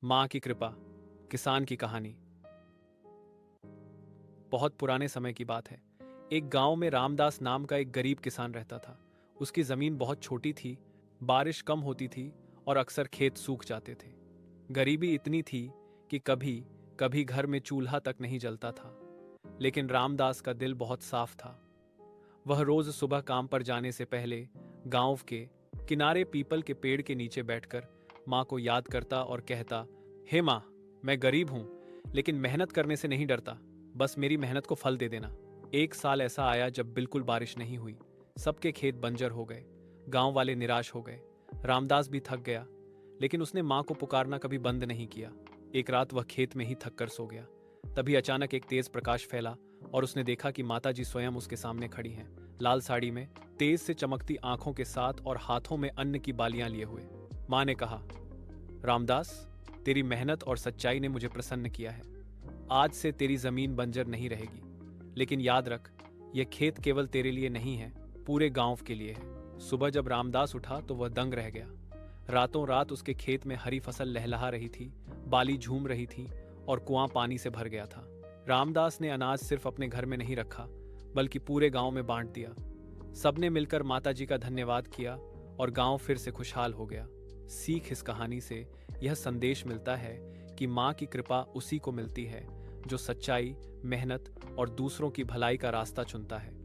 माँ की कृपा। किसान की कहानी। बहुत पुराने समय की बात है। एक गांव में रामदास नाम का एक गरीब किसान रहता था। उसकी जमीन बहुत छोटी थी, बारिश कम होती थी और अक्सर खेत सूख जाते थे। गरीबी इतनी थी कि कभी कभी घर में चूल्हा तक नहीं जलता था। लेकिन रामदास का दिल बहुत साफ था। वह रोज सुबह काम पर जाने से पहले गांव के किनारे पीपल के पेड़ के नीचे बैठकर माँ को याद करता और कहता, हे माँ, मैं गरीब हूं लेकिन मेहनत करने से नहीं डरता। बस मेरी मेहनत को फल दे देना। एक साल ऐसा आया जब बिल्कुल बारिश नहीं हुई। सबके खेत बंजर हो गए। गांव वाले निराश हो गए। रामदास भी थक गया, लेकिन उसने माँ को पुकारना कभी बंद नहीं किया। एक रात वह खेत में ही थक कर सो गया। तभी अचानक एक तेज प्रकाश फैला और उसने देखा कि माताजी स्वयं उसके सामने खड़ी हैं, लाल साड़ी में, तेज से चमकती आंखों के साथ और हाथों में अन्न की बालियां लिए हुए। माँ ने कहा, रामदास, तेरी मेहनत और सच्चाई ने मुझे प्रसन्न किया है। आज से तेरी जमीन बंजर नहीं रहेगी। लेकिन याद रख, यह खेत केवल तेरे लिए नहीं है, पूरे गांव के लिए है। सुबह जब रामदास उठा तो वह दंग रह गया। रातों रात उसके खेत में हरी फसल लहलहा रही थी, बाली झूम रही थी और कुआं पानी से भर गया था। रामदास ने अनाज सिर्फ अपने घर में नहीं रखा, बल्कि पूरे गांव में बांट दिया। सबने मिलकर माताजी का धन्यवाद किया और गांव फिर से खुशहाल हो गया। सीख इस कहानी से यह संदेश मिलता है कि माँ की कृपा उसी को मिलती है जो सच्चाई, मेहनत और दूसरों की भलाई का रास्ता चुनता है।